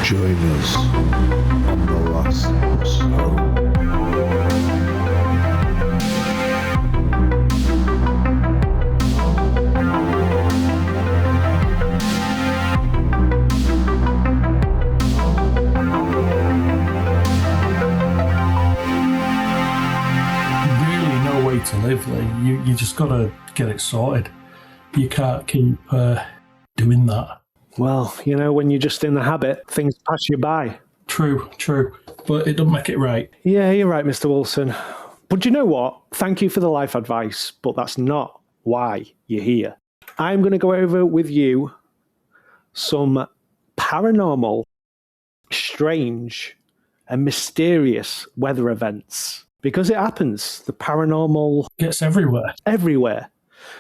Join us on the last bus home. Really no way to live, Lee. You just got to get it sorted. You can't keep doing that. Well, you know, when you're just in the habit, things pass you by. True. But it doesn't make it right. Yeah, you're right, Mr. Wilson. But you know what? Thank you for the life advice, but that's not why you're here. I'm going to go over with you some paranormal, strange, and mysterious weather events. Because it happens. The paranormal Gets everywhere. everywhere.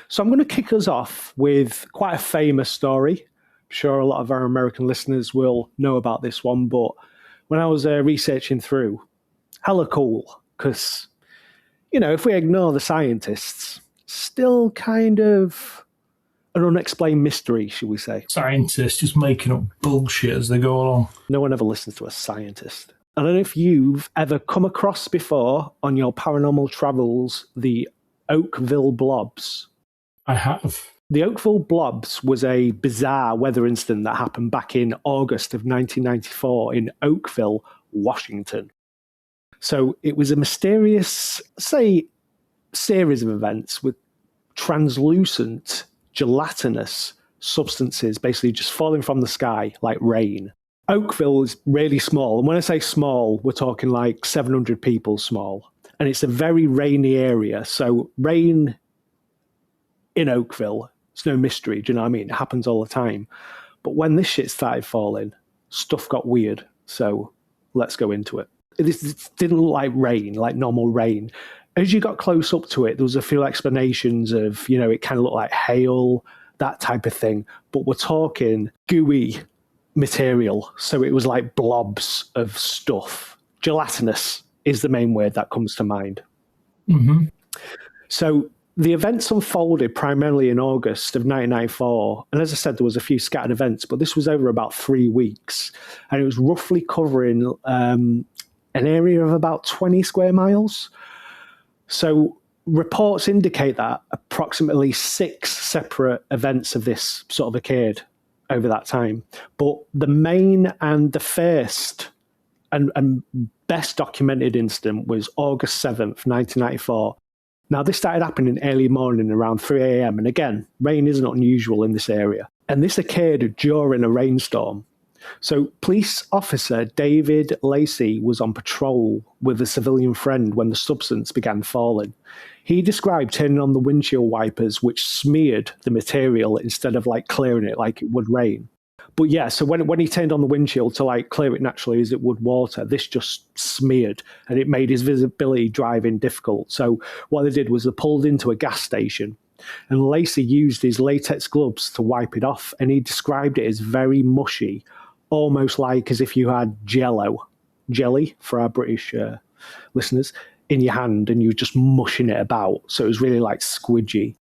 So I'm going to kick us off with quite a famous story. I'm sure a lot of our American listeners will know about this one, but when I was researching through, hella cool, because, you know, if we ignore the scientists, still kind of an unexplained mystery, should we say. Scientists just making up bullshit as they go along. No one ever listens to a scientist. I don't know if you've ever come across before on your paranormal travels the Oakville Blobs. I have. The Oakville Blobs was a bizarre weather incident that happened back in August of 1994 in Oakville, Washington. So it was a mysterious, say, series of events with translucent, gelatinous substances basically just falling from the sky like rain. Oakville is really small. And when I say small, we're talking like 700 people small. And it's a very rainy area. So rain in Oakville, it's no mystery, do you know what I mean? It happens all the time. But when this shit started falling, stuff got weird. So let's go into it. This didn't look like rain, like normal rain. As you got close up to it, there was a few explanations of, you know, it kind of looked like hail, that type of thing. But we're talking gooey material. So it was like blobs of stuff. Gelatinous is the main word that comes to mind. Mm-hmm. So the events unfolded primarily in August of 1994. And as I said, there was a few scattered events, but this was over about 3 weeks. And it was roughly covering an area of about 20 square miles. So reports indicate that approximately 6 separate events of this sort of occurred over that time. But the main and the first and best documented incident was August 7th, 1994. Now, this started happening early morning around 3 a.m. And again, rain isn't unusual in this area. And this occurred during a rainstorm. So police officer David Lacey was on patrol with a civilian friend when the substance began falling. He described turning on the windshield wipers, which smeared the material instead of like clearing it like it would rain. But yeah, so when he turned on the windshield to like clear it naturally as it would water, this just smeared and it made his visibility driving difficult. So what they did was they pulled into a gas station and Lacey used his latex gloves to wipe it off. And he described it as very mushy, almost like as if you had jelly for our British listeners, in your hand and you were just mushing it about. So it was really like squidgy.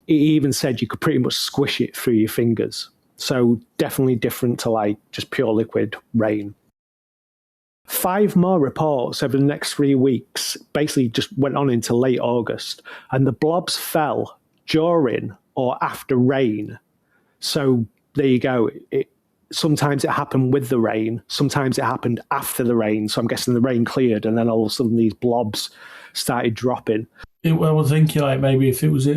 He even said you could pretty much squish it through your fingers. So definitely different to like just pure liquid rain. 5 more reports over the next 3 weeks basically just went on into late August, and the blobs fell during or after rain. So there you go. Sometimes it happened with the rain. Sometimes it happened after the rain. So I'm guessing the rain cleared and then all of a sudden these blobs started dropping. I was thinking like maybe if it was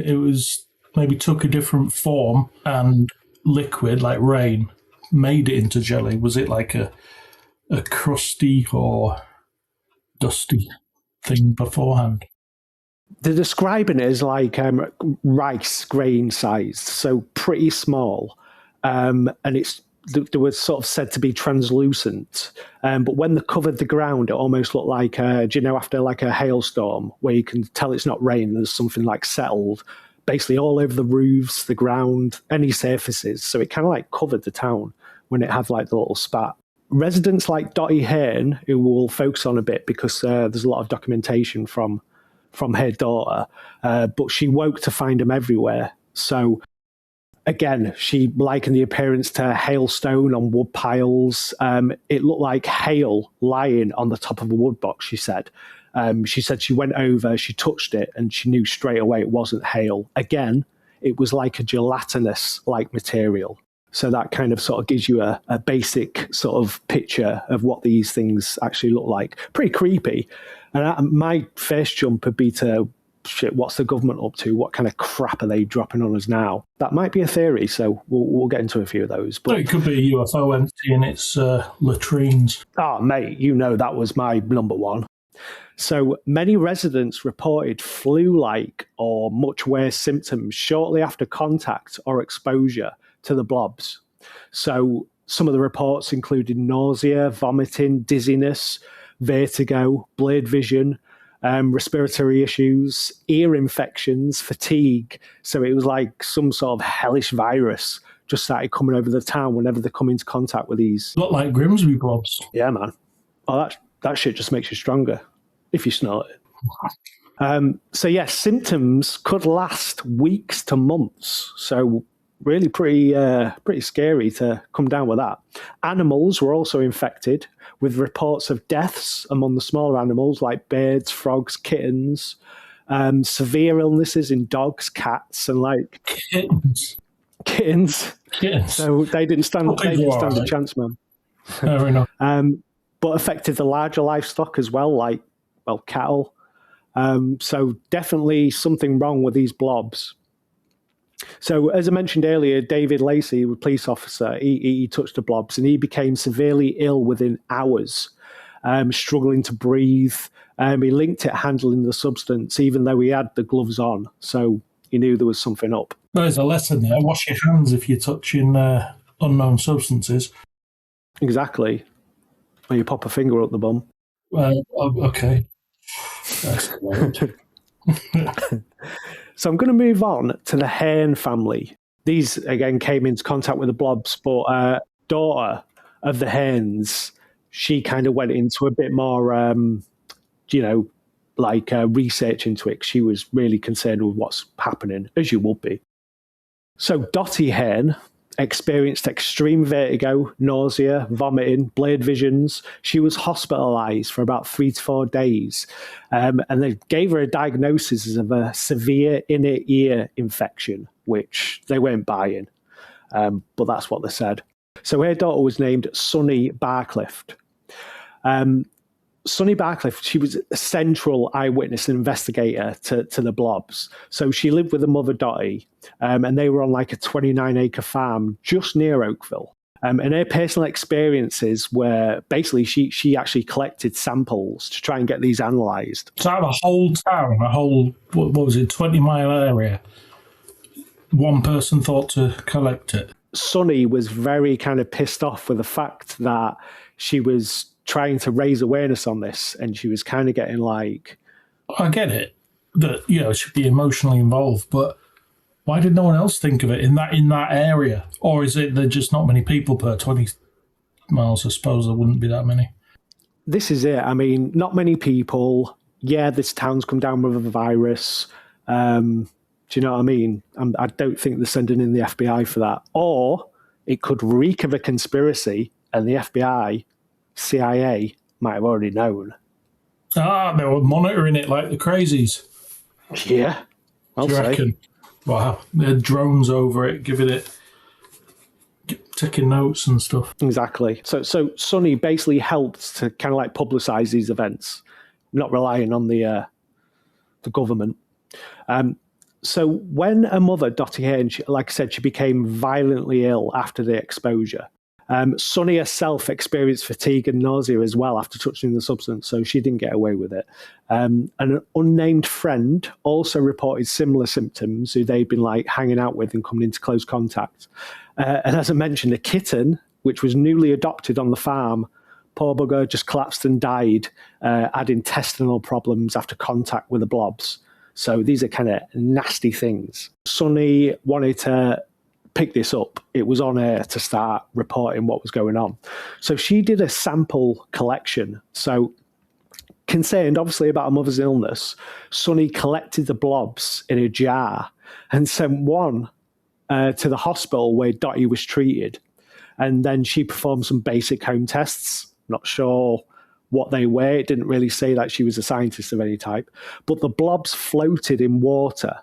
maybe took a different form and liquid like rain made it into jelly. Was it like a crusty or dusty thing beforehand? They're describing it as like rice grain sized, so pretty small. And they were sort of said to be translucent. But when they covered the ground, it almost looked like, do you know, after like a hailstorm where you can tell it's not rain, there's something like settled, basically all over the roofs, the ground, any surfaces. So it kind of like covered the town when it had like the little spat. Residents like Dottie Hearn, who we'll focus on a bit because there's a lot of documentation from her daughter, but she woke to find them everywhere. So Again, she likened the appearance to hailstone on wood piles. It looked like hail lying on the top of a wood box, she said. She said she went over, she touched it, and she knew straight away it wasn't hail. Again, it was like a gelatinous-like material. So that kind of sort of gives you a basic sort of picture of what these things actually look like. Pretty creepy. And my first jump would be to, shit, what's the government up to? What kind of crap are they dropping on us now? That might be a theory, so we'll get into a few of those. But it could be a UFO emptying its latrines. Oh, mate, you know that was my number one. So many residents reported flu-like or much worse symptoms shortly after contact or exposure to the blobs. So some of the reports included nausea, vomiting, dizziness, vertigo, blurred vision, respiratory issues, ear infections, fatigue. So it was like some sort of hellish virus just started coming over the town whenever they come into contact with these. Look like Grimsby blobs. Yeah, man. Oh, that shit just makes you stronger if you snort it. So yes, symptoms could last weeks to months. So really pretty scary to come down with that. Animals were also infected, with reports of deaths among the smaller animals like birds, frogs, kittens, severe illnesses in dogs, cats, and like kittens. So they didn't stand a chance, man. Fair enough. But affected the larger livestock as well, like cattle. So definitely something wrong with these blobs. So, as I mentioned earlier, David Lacey, a police officer, he touched the blobs and he became severely ill within hours, struggling to breathe. He linked it handling the substance, even though he had the gloves on. So he knew there was something up. There's a lesson there. Wash your hands if you're touching unknown substances. Exactly. Or you pop a finger up the bum. Okay. That's weird. So I'm going to move on to the Hearn family. These, again, came into contact with the blobs, but daughter of the Hearns, she kind of went into a bit more, research into it. She was really concerned with what's happening, as you would be. So Dottie Hearn experienced extreme vertigo, nausea, vomiting, blurred visions. She was hospitalized for about 3 to 4 days. And they gave her a diagnosis of a severe inner ear infection, which they weren't buying. But that's what they said. So her daughter was named Sunny Barcliffe. Sunny Barcliffe, she was a central eyewitness and investigator to the blobs. So she lived with her mother, Dottie, and they were on like a 29-acre farm just near Oakville. And her personal experiences were basically she actually collected samples to try and get these analysed. So out of a whole town, what was it, 20-mile area, one person thought to collect it. Sunny was very kind of pissed off with the fact that she was trying to raise awareness on this, and she was kind of getting like... I get it, that, it should be emotionally involved, but why did no one else think of it in that area? Or is it there's just not many people per 20 miles? I suppose there wouldn't be that many. This is it. I mean, not many people. Yeah, this town's come down with a virus. Do you know what I mean? I don't think they're sending in the FBI for that. Or it could reek of a conspiracy, and the FBI... CIA might have already known. They were monitoring it like the crazies. Yeah, Do you reckon? Wow, they had drones over it, taking notes and stuff. Exactly. So Sunny basically helped to kind of like publicise these events, not relying on the government. So when her mother, Dottie Hearn, like I said, she became violently ill after the exposure. Sunny herself experienced fatigue and nausea as well after touching the substance, so she didn't get away with it. And an unnamed friend also reported similar symptoms, who they'd been like hanging out with and coming into close contact. And as I mentioned, a kitten, which was newly adopted on the farm, poor bugger, just collapsed and died, had intestinal problems after contact with the blobs. So these are kind of nasty things. Sunny wanted to pick this up. It was on her to start reporting what was going on. So she did a sample collection. So concerned obviously about her mother's illness, Sunny collected the blobs in a jar and sent one to the hospital where Dottie was treated. And then she performed some basic home tests. Not sure what they were. It didn't really say that she was a scientist of any type. But the blobs floated in water.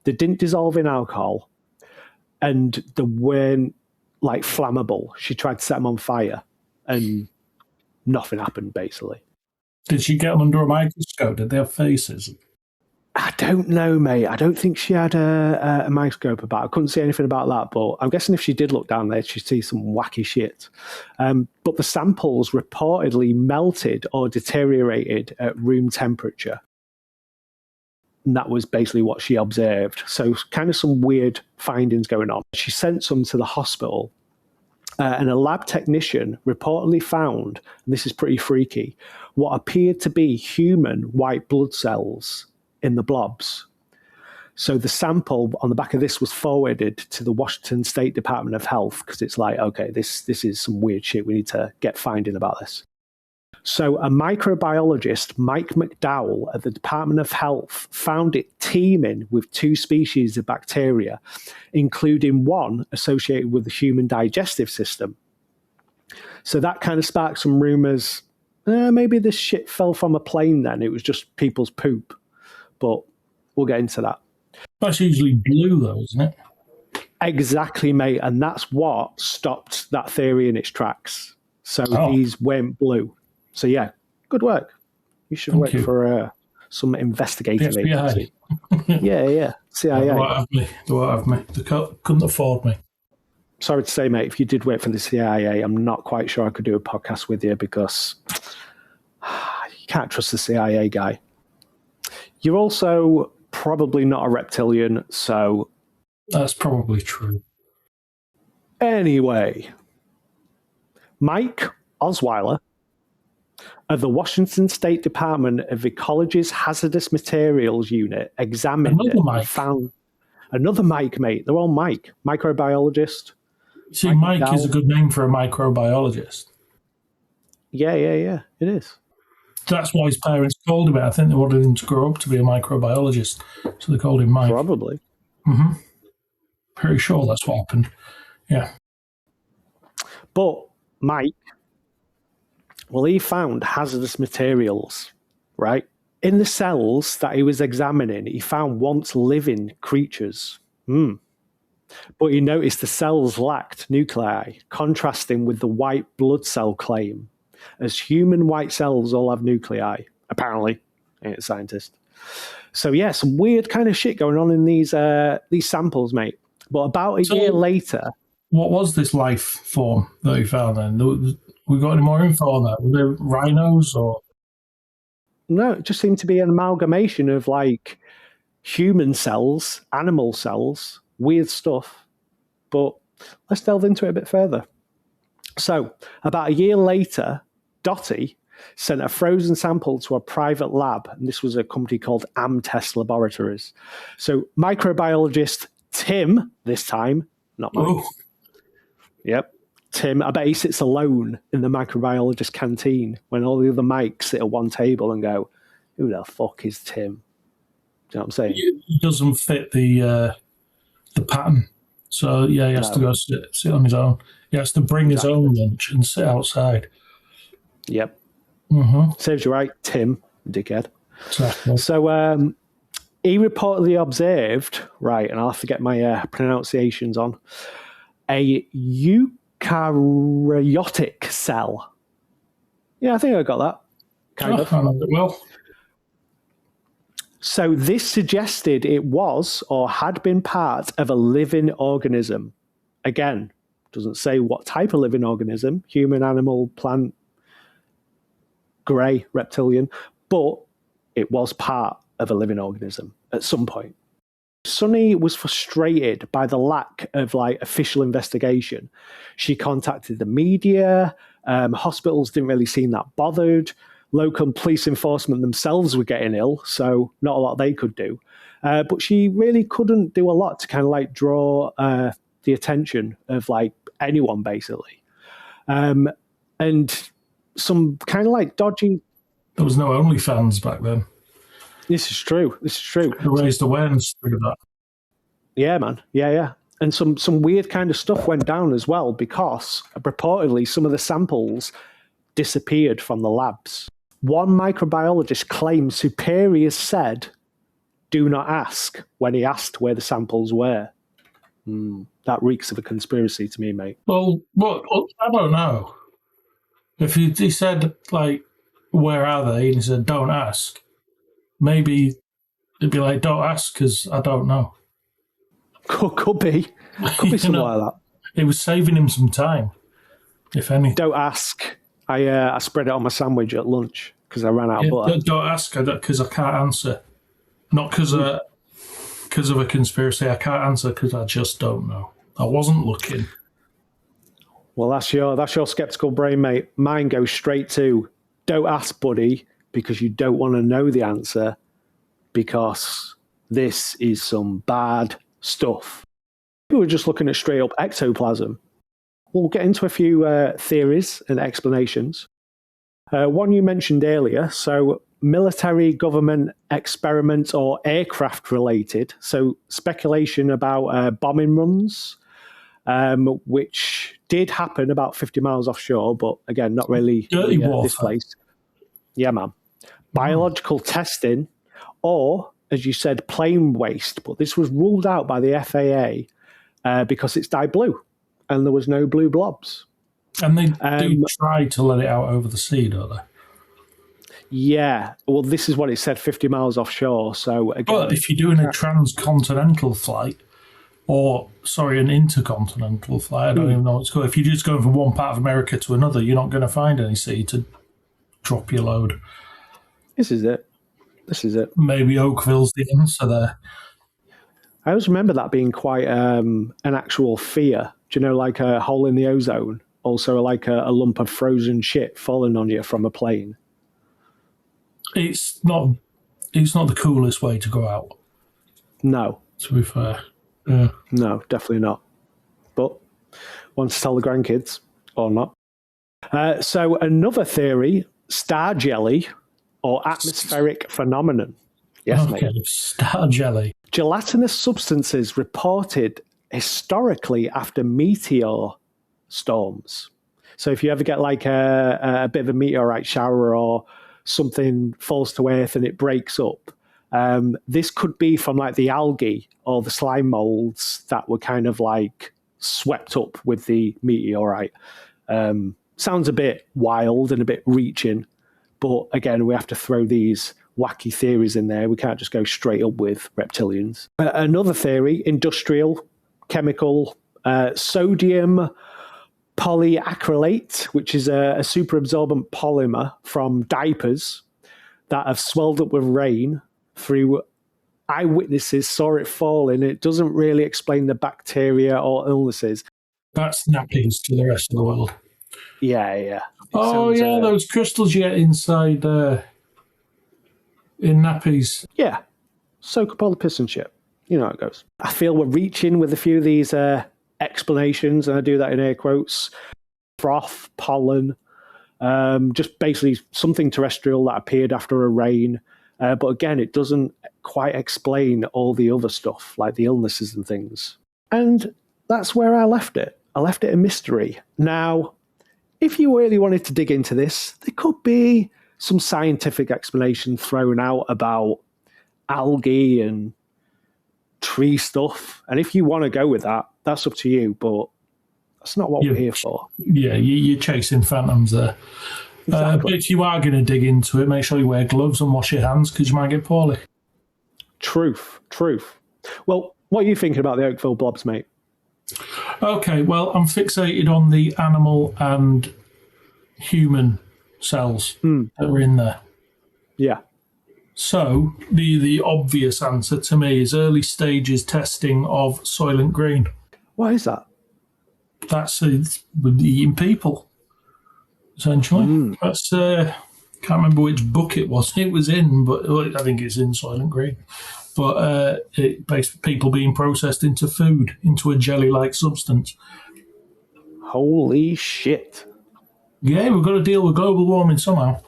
They didn't dissolve in alcohol. And they weren't like flammable. She tried to set them on fire and nothing happened, basically. Did she get them under a microscope? Did they have faces? I don't know, mate. I don't think she had a microscope about it. I couldn't see anything about that, but I'm guessing if she did look down there, she'd see some wacky shit. But the samples reportedly melted or deteriorated at room temperature. And that was basically what she observed. So kind of some weird findings going on. She sent some to the hospital, and a lab technician reportedly found, and this is pretty freaky, what appeared to be human white blood cells in the blobs. So the sample on the back of this was forwarded to the Washington State Department of Health because it's like, okay, this is some weird shit. We need to get finding about this. So a microbiologist, Mike McDowell at the Department of Health, found it teeming with 2 species of bacteria, including one associated with the human digestive system. So that kind of sparked some rumors. Maybe this shit fell from a plane then. It was just people's poop. But we'll get into that. That's usually blue, though, isn't it? Exactly, mate. And that's what stopped that theory in its tracks. So these went blue. So, yeah, good work. You should wait for some investigative agency. Yeah. CIA. They won't have me. They couldn't afford me. Sorry to say, mate, if you did wait for the CIA, I'm not quite sure I could do a podcast with you because you can't trust the CIA guy. You're also probably not a reptilian, so... That's probably true. Anyway, Mike Osweiler of the Washington State Department of Ecology's Hazardous Materials Unit examined it and found... Another Mike, mate. They're all Mike. Microbiologist. See, Mike is a good name for a microbiologist. Yeah. It is. That's why his parents called him it. I think they wanted him to grow up to be a microbiologist, so they called him Mike. Probably. Mm-hmm. Pretty sure that's what happened. Yeah. But Mike, well, he found hazardous materials, right? In the cells that he was examining, he found once living creatures. But he noticed the cells lacked nuclei, contrasting with the white blood cell claim, as human white cells all have nuclei, apparently. Ain't a scientist. So, yeah, some weird kind of shit going on in these samples, mate. But about a year later... What was this life form that you found then? We got any more info on that? Were there rhinos or... No, it just seemed to be an amalgamation of, like, human cells, animal cells, weird stuff. But let's delve into it a bit further. So, about a year later, Dottie sent a frozen sample to a private lab, and this was a company called Amtest Laboratories. So, microbiologist Tim, this time, not Mike. Oh. Yep, Tim. I bet he sits alone in the microbiologist canteen when all the other Mikes sit at one table and go, "Who the fuck is Tim?" Do you know what I'm saying? He doesn't fit the pattern. So, yeah, he has to go sit on his own. He has to bring his own lunch and sit outside. Yep. Mm-hmm. Saves you right, Tim, dickhead. Exactly. So he reportedly observed, right, and I'll have to get my pronunciations on, a eukaryotic cell. Yeah, I think I got that. Kind of. I know it well. So this suggested it was or had been part of a living organism. Again, doesn't say what type of living organism, human, animal, plant, grey, reptilian, but it was part of a living organism at some point. Sunny was frustrated by the lack of official investigation. She contacted the media. Hospitals didn't really seem that bothered. Local police enforcement themselves were getting ill, so not a lot they could do. But she really couldn't do a lot to kind of draw the attention of anyone, basically. And some kind of dodgy... There was no OnlyFans back then. This is true. They raised awareness through that. Yeah, man. Yeah. And some weird kind of stuff went down as well because reportedly some of the samples disappeared from the labs. One microbiologist claimed superiors said, "Do not ask," when he asked where the samples were. That reeks of a conspiracy to me, mate. Well, I don't know. If he said, like, where are they? And he said, don't ask. Maybe it'd be like, don't ask because I don't know. Could be something like that. It was saving him some time, if any. Don't ask. I spread it on my sandwich at lunch because I ran out of butter. Don't ask because I can't answer. Not because of a conspiracy. I can't answer because I just don't know. I wasn't looking. Well, that's your skeptical brain, mate. Mine goes straight to don't ask, buddy, because you don't want to know the answer because this is some bad stuff. We were just looking at straight up ectoplasm. We'll get into a few theories and explanations. One you mentioned earlier, so military, government, experiment, or aircraft related. So speculation about bombing runs, which did happen about 50 miles offshore, but again, not really this place. Yeah, man. Biological testing, or, as you said, plane waste. But this was ruled out by the FAA because it's dyed blue and there was no blue blobs. And they do try to let it out over the sea, don't they? Yeah. Well, this is what it said, 50 miles offshore. So again, but if you're doing a transcontinental flight, an intercontinental flight, I don't even know what it's called. If you're just going from one part of America to another, you're not going to find any sea to drop your load. This is it. Maybe Oakville's the answer there. I always remember that being quite an actual fear. Do you know, like a hole in the ozone? Also like a lump of frozen shit falling on you from a plane. It's not the coolest way to go out. No. To be fair. Yeah. No, definitely not. But want to tell the grandkids or not. So another theory, star jelly or atmospheric phenomenon. Yes, okay, mate. Star jelly. Gelatinous substances reported historically after meteor storms. So if you ever get like a bit of a meteorite shower or something falls to earth and it breaks up, this could be from like the algae or the slime molds that were kind of like swept up with the meteorite. Sounds a bit wild and a bit reaching, but again, we have to throw these wacky theories in there. We can't just go straight up with reptilians. Another theory, industrial, chemical, sodium polyacrylate, which is a superabsorbent polymer from diapers that have swelled up with rain through eyewitnesses saw it falling. It doesn't really explain the bacteria or illnesses. That's nappies to the rest of the world. Yeah. Those crystals you get inside in nappies. Yeah, soak up all the piss and shit. You know how it goes. I feel we're reaching with a few of these explanations, and I do that in air quotes. Froth, pollen, just basically something terrestrial that appeared after a rain. But again, it doesn't quite explain all the other stuff, like the illnesses and things. And that's where I left it. I left it a mystery. Now, if you really wanted to dig into this, there could be some scientific explanation thrown out about algae and tree stuff. And if you want to go with that, that's up to you. But that's not what we're here for. Yeah, you're chasing phantoms there. Exactly. But if you are going to dig into it, make sure you wear gloves and wash your hands because you might get poorly. Truth. Well, what are you thinking about the Oakville Blobs, mate? Okay, well, I'm fixated on the animal and human cells that are in there. Yeah. So the obvious answer to me is early stages testing of Soylent Green. What is that? That's eating people, essentially. That's can't remember which book it was in, but I think it's in Soylent Green. But it based people being processed into food, into a jelly-like substance. Holy shit. Yeah, we've got to deal with global warming somehow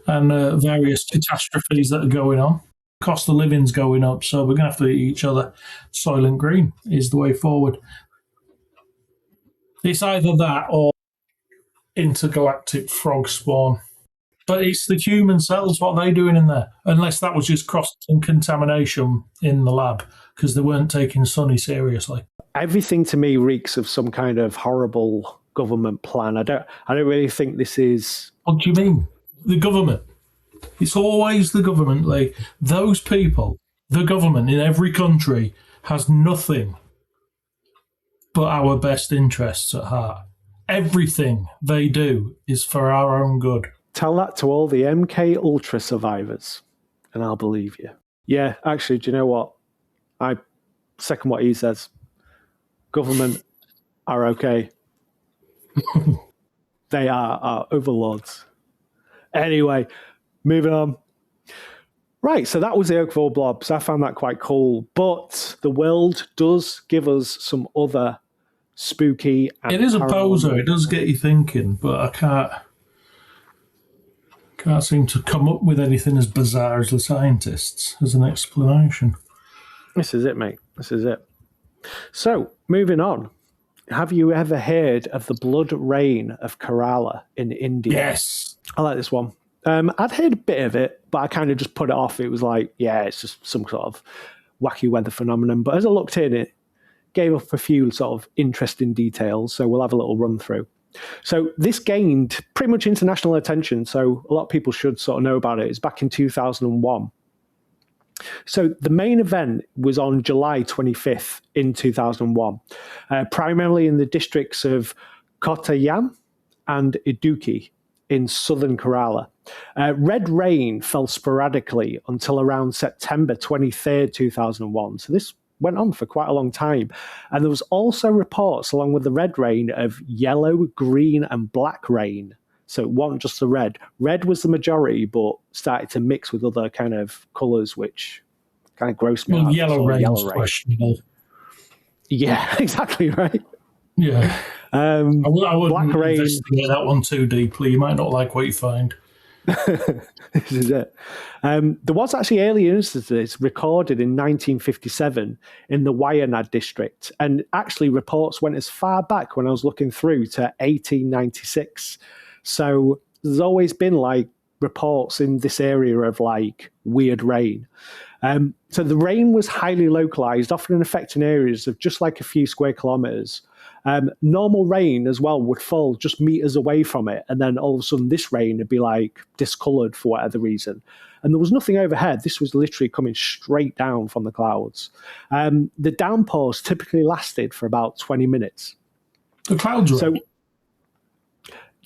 and various catastrophes that are going on. Cost of living's going up, so we're going to have to eat each other. Soylent Green is the way forward. It's either that or intergalactic frog spawn. But it's the human cells, what are they doing in there? Unless that was just cross contamination in the lab because they weren't taking Sonny seriously. Everything to me reeks of some kind of horrible government plan. I don't really think this is. What do you mean? The government. It's always the government. Like those people, the government in every country has nothing but our best interests at heart. Everything they do is for our own good. Tell that to all the MK Ultra survivors, and I'll believe you. Yeah, actually, do you know what? I second what he says. Government are okay. They are our overlords. Anyway, moving on. Right, so that was the Oakville Blobs. I found that quite cool. But the world does give us some other spooky and it is a poser. It does get you thinking, but I can't seem to come up with anything as bizarre as the scientists as an explanation. This is it, mate. This is it. So, moving on. Have you ever heard of the blood rain of Kerala in India? Yes. I like this one. I'd heard a bit of it, but I kind of just put it off. It was like, yeah, it's just some sort of wacky weather phenomenon. But as I looked in, it gave up a few sort of interesting details. So we'll have a little run through. So this gained pretty much international attention. So a lot of people should sort of know about it. It's back in 2001. So the main event was on July 25th in 2001, primarily in the districts of Kottayam and Idukki in southern Kerala. Red rain fell sporadically until around September 23rd, 2001. So this went on for quite a long time. And there was also reports along with the red rain of yellow, green and black rain. So it wasn't just the red. Red was the majority, but started to mix with other kind of colours, which kind of grossed me out. Yellow rain is questionable. Yeah, exactly right. Yeah. I wouldn't black rain. investigate that one too deeply. You might not like what you find. This is it. There was actually early instances recorded in 1957 in the Wayanad district, and actually reports went as far back when I was looking through to 1896. So there's always been like reports in this area of like weird rain. So the rain was highly localized, often affecting areas of just like a few square kilometers. Normal rain as well would fall just meters away from it, and then all of a sudden this rain would be like discolored for whatever reason. And there was nothing overhead. This was literally coming straight down from the clouds. The downpours typically lasted for about 20 minutes. The clouds were. So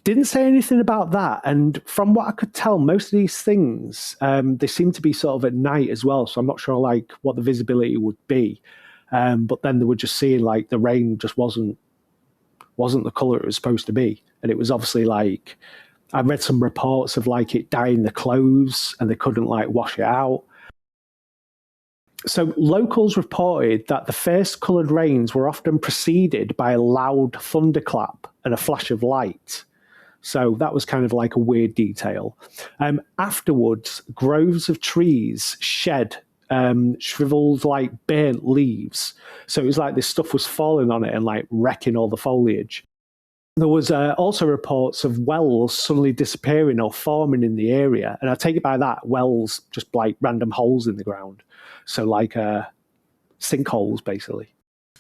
didn't say anything about that. And from what I could tell, most of these things, they seem to be sort of at night as well. So I'm not sure like what the visibility would be. But then they were just seeing like the rain just wasn't the color it was supposed to be. And it was obviously like, I read some reports of like it dyeing the clothes and they couldn't like wash it out. So locals reported that the first coloured rains were often preceded by a loud thunderclap and a flash of light. So that was kind of like a weird detail. Afterwards, groves of trees shed shriveled like burnt leaves. So it was like this stuff was falling on it and like wrecking all the foliage. There was also reports of wells suddenly disappearing or forming in the area. And I take it by that, wells just like random holes in the ground. So like sinkholes, basically.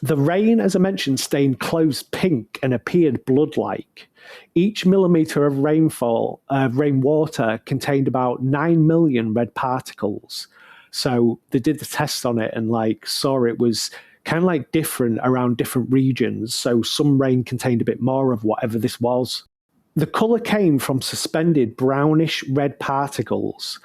The rain, as I mentioned, stained clothes pink and appeared blood-like. Each millimetre of rainwater contained about 9 million red particles. So they did the test on it and like saw it was kind of like different around different regions. So some rain contained a bit more of whatever this was. The colour came from suspended brownish red particles,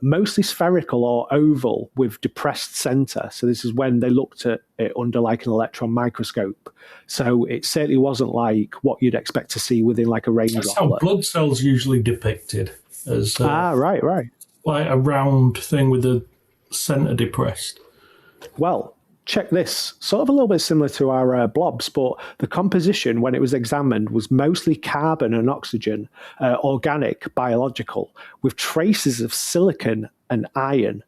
mostly spherical or oval with depressed centre. So this is when they looked at it under like an electron microscope. So it certainly wasn't like what you'd expect to see within like a rain That's droplet. how blood cells usually depicted as right. like a round thing with the centre depressed. Well, check this. Sort of a little bit similar to our blobs, but the composition when it was examined was mostly carbon and oxygen, organic, biological, with traces of silicon and iron.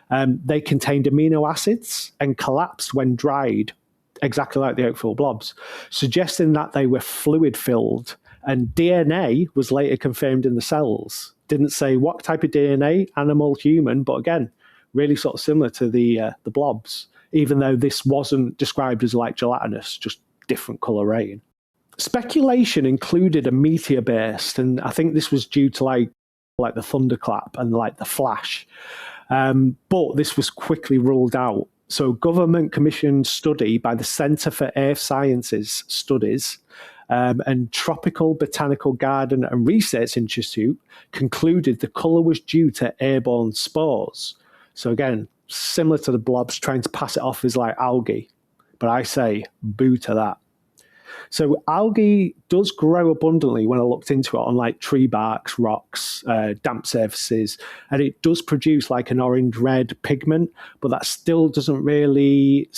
They contained amino acids and collapsed when dried, exactly like the Oakville blobs, suggesting that they were fluid-filled. And DNA was later confirmed in the cells. Didn't say what type of DNA, animal, human, but again, really sort of similar to the blobs, even though this wasn't described as like gelatinous, just different colour rain. Speculation included a meteor burst, and I think this was due to like the thunderclap and like the flash. But this was quickly ruled out. So a government-commissioned study by the Centre for Earth Sciences Studies and Tropical Botanical Garden and Research Institute concluded the colour was due to airborne spores. So again, similar to the blobs, trying to pass it off as like algae. But I say boo to that. So algae does grow abundantly when I looked into it on like tree barks, rocks, damp surfaces, and it does produce like an orange-red pigment, but that still doesn't really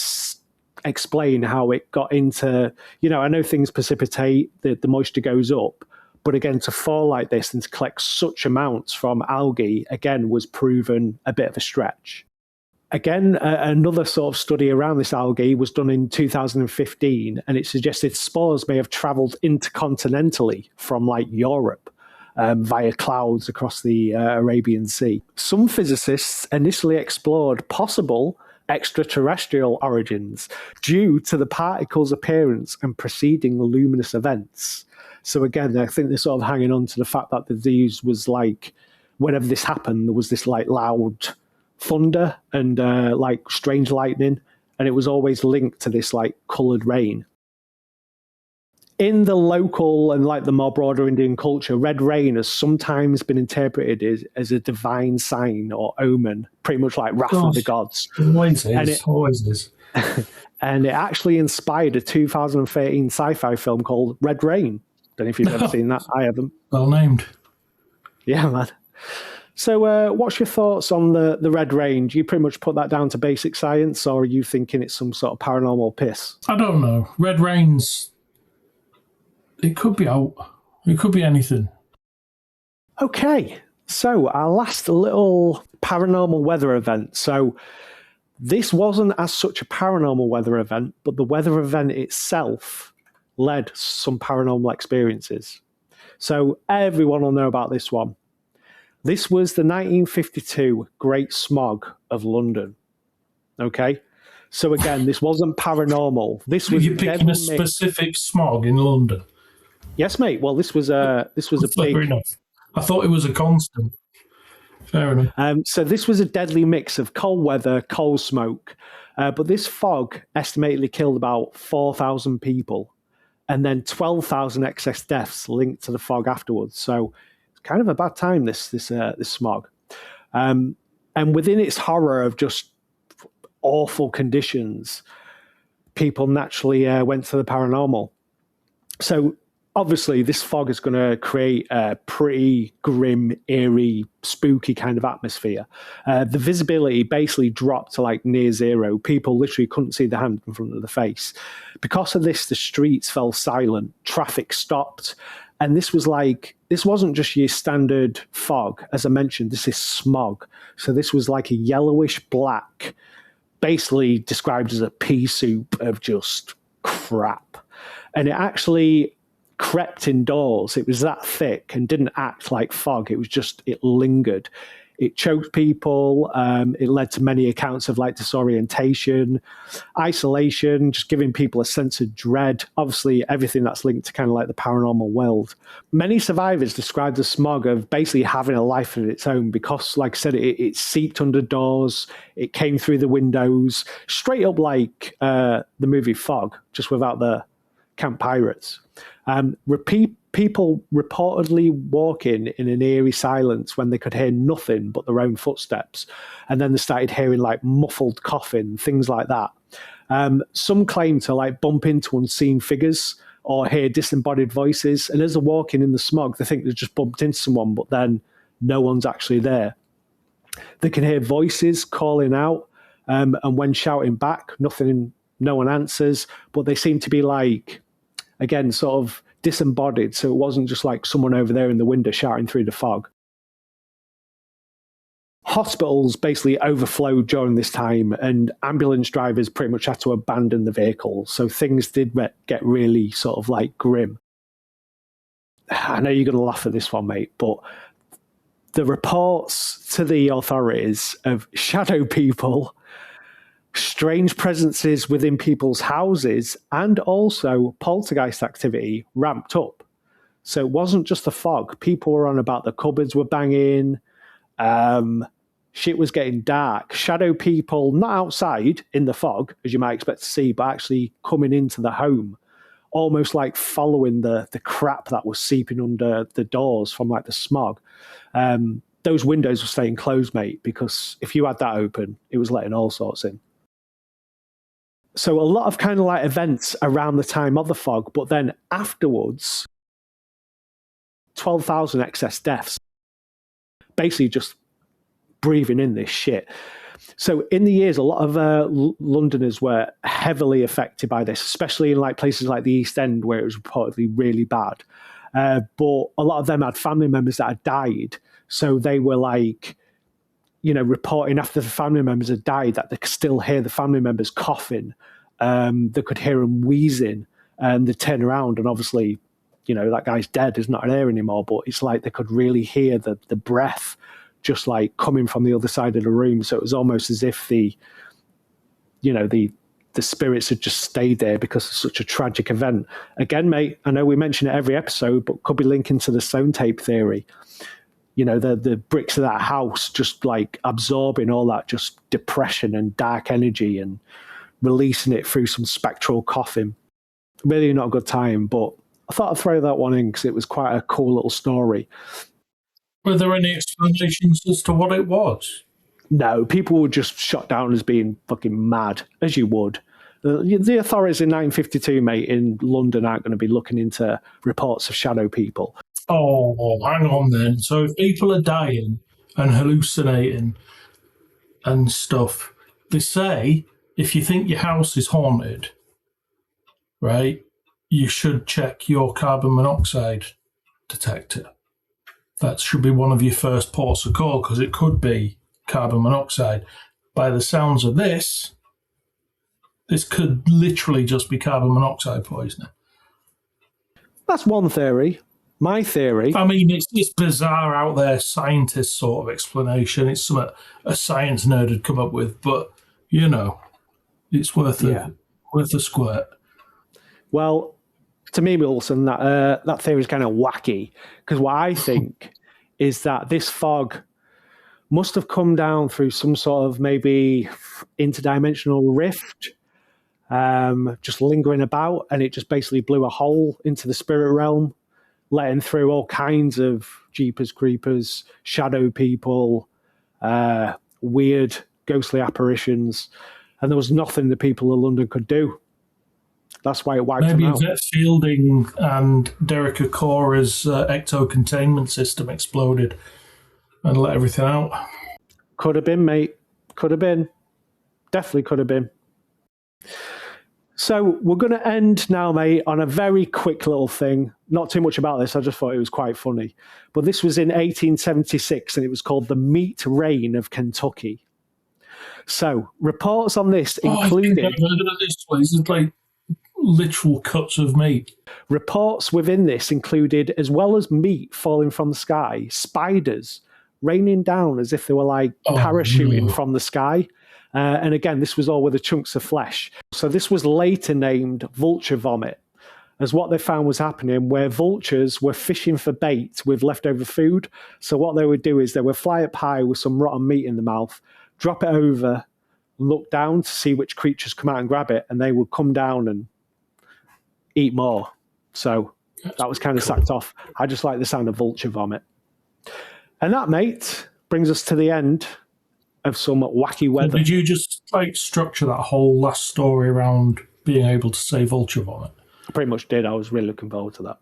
explain how it got into, I know things precipitate, the moisture goes up, but again, to fall like this and to collect such amounts from algae, again, was proven a bit of a stretch. Again, another sort of study around this algae was done in 2015, and it suggested spores may have travelled intercontinentally from like Europe via clouds across the Arabian Sea. Some physicists initially explored possible extraterrestrial origins due to the particle's appearance and preceding luminous events. So again, I think they're sort of hanging on to the fact that the disease was like, whenever this happened, there was this like loud thunder and like strange lightning, and it was always linked to this like coloured rain. In the local and like the more broader Indian culture, red rain has sometimes been interpreted as a divine sign or omen, pretty much like wrath of the gods. Always is. And it actually inspired a 2013 sci-fi film called Red Rain. Don't know if you've ever seen that. I haven't. Well named. Yeah, man. So what's your thoughts on the red rain? Do you pretty much put that down to basic science, or are you thinking it's some sort of paranormal piss? I don't know. Red rain's... It could be out. It could be anything. Okay, so our last little paranormal weather event. So this wasn't as such a paranormal weather event, but the weather event itself led some paranormal experiences. So everyone will know about this one. This was the 1952 Great Smog of London. Okay? So again, this wasn't paranormal. This was You're picking a specific smog in London. Yes, mate. Well, this was a Fair big... enough. I thought it was a constant. Fair enough. So this was a deadly mix of cold weather, coal smoke. But this fog estimatedly killed about 4,000 people, and then 12,000 excess deaths linked to the fog afterwards. So it's kind of a bad time, this smog. And within its horror of just awful conditions, people naturally went to the paranormal. So obviously, this fog is going to create a pretty grim, eerie, spooky kind of atmosphere. The visibility basically dropped to like near zero. People literally couldn't see the hand in front of the face. Because of this, the streets fell silent. Traffic stopped. And this wasn't just your standard fog. As I mentioned, this is smog. So this was like a yellowish black, basically described as a pea soup of just crap. And it actually crept indoors. It was that thick and didn't act like fog. It lingered. It choked people. It led to many accounts of like disorientation, isolation, just giving people a sense of dread. Obviously, everything that's linked to kind of like the paranormal world. Many survivors described the smog of basically having a life of its own because, like I said, it seeped under doors. It came through the windows, straight up like the movie Fog, just without the Camp Pirates. People reportedly walking in an eerie silence when they could hear nothing but their own footsteps. And then they started hearing like muffled coughing, things like that. Some claim to like bump into unseen figures or hear disembodied voices. And as they're walking in the smog, they think they just bumped into someone, but then no one's actually there. They can hear voices calling out, and when shouting back, no one answers, but they seem to be like, again, sort of disembodied, so it wasn't just like someone over there in the window shouting through the fog. hospitals basically overflowed during this time, and ambulance drivers pretty much had to abandon the vehicle. So things did get really sort of like grim. I know you're going to laugh at this one, mate, but the reports to the authorities of shadow people, strange presences within people's houses, and also poltergeist activity ramped up. So it wasn't just the fog. People were on about the cupboards were banging. Shit was getting dark. Shadow people, not outside in the fog, as you might expect to see, but actually coming into the home, almost like following the crap that was seeping under the doors from like the smog. Those windows were staying closed, mate, because if you had that open, it was letting all sorts in. So a lot of kind of like events around the time of the fog, but then afterwards, 12,000 excess deaths. Basically just breathing in this shit. So in the years, a lot of Londoners were heavily affected by this, especially in like places like the East End where it was reportedly really bad. But a lot of them had family members that had died. So they were like, you know, reporting after the family members had died that they could still hear the family members coughing. They could hear them wheezing, and they turn around and obviously, you know, that guy's dead, is not there anymore, but it's like they could really hear the breath just like coming from the other side of the room. So it was almost as if the spirits had just stayed there because of such a tragic event. Again, mate, I know we mention it every episode, but could be linking to the stone tape theory. You know, the bricks of that house just like absorbing all that just depression and dark energy and releasing it through some spectral coughing. Really not a good time, but I thought I'd throw that one in because it was quite a cool little story. Were there any explanations as to what it was? No, people were just shot down as being fucking mad, as you would. The authorities in 1952, mate, in London aren't going to be looking into reports of shadow people. Oh, hang on then. So if people are dying and hallucinating and stuff, they say if you think your house is haunted, right, you should check your carbon monoxide detector. That should be one of your first ports of call because it could be carbon monoxide. By the sounds of this could literally just be carbon monoxide poisoning. That's one theory. My theory... I mean, it's bizarre out there scientist sort of explanation. It's something a science nerd had come up with, but, you know, it's worth a squirt. Well, to me, Wilson, that theory is kind of wacky because what I think is that this fog must have come down through some sort of maybe interdimensional rift, just lingering about, and it just basically blew a hole into the spirit realm, letting through all kinds of jeepers creepers, shadow people, weird ghostly apparitions, and there was nothing the people of London could do. That's why it wiped them out. Maybe Fielding and Derek Akora's ecto-containment system exploded and let everything out. Could have been, mate. Could have been. Definitely could have been. So we're going to end now, mate, on a very quick little thing. Not too much about this. I just thought it was quite funny. But this was in 1876, and it was called the Meat Rain of Kentucky. So reports on this included... I've heard of this place. It's like literal cuts of meat. Reports within this included, as well as meat falling from the sky, spiders raining down as if they were like parachuting from the sky. And again, this was all with the chunks of flesh. So this was later named vulture vomit, as what they found was happening where vultures were fishing for bait with leftover food. So what they would do is they would fly up high with some rotten meat in the mouth, drop it over, look down to see which creatures come out and grab it, and they would come down and eat more. So that was kind of sacked off. I just like the sound of vulture vomit. And that, mate, brings us to the end of some wacky weather. Did you just like structure that whole last story around being able to say vulture vomit? I pretty much did. I was really looking forward to that.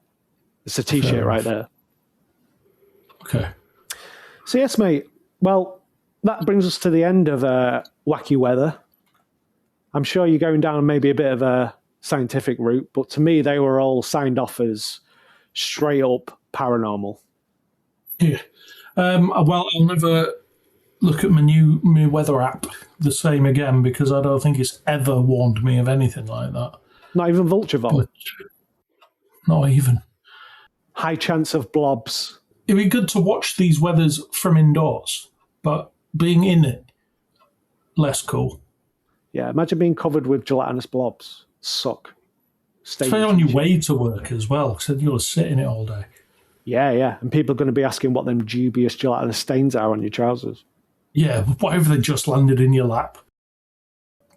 It's a t-shirt right there. Okay. So yes, mate. Well, that brings us to the end of wacky weather. I'm sure you're going down maybe a bit of a scientific route, but to me, they were all signed off as straight up paranormal. Yeah. Well, I'll never look at my weather app the same again, because I don't think it's ever warned me of anything like that. Not even Vulturevol. But not even. High chance of blobs. It'd be good to watch these weathers from indoors, but being in it, less cool. Yeah, imagine being covered with gelatinous blobs. Suck. Especially on your way to work as well, because you'll sit in it all day. Yeah. And people are going to be asking what them dubious gelatinous stains are on your trousers. Yeah, whatever they just landed in your lap.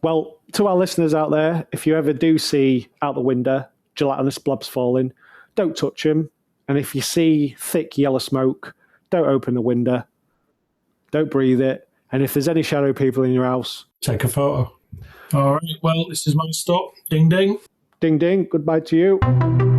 Well, to our listeners out there, if you ever do see out the window gelatinous blobs falling, don't touch them. And if you see thick yellow smoke, don't open the window. Don't breathe it. And if there's any shadow people in your house, take a photo. All right, well, this is my stop. Ding, ding. Ding, ding. Goodbye to you.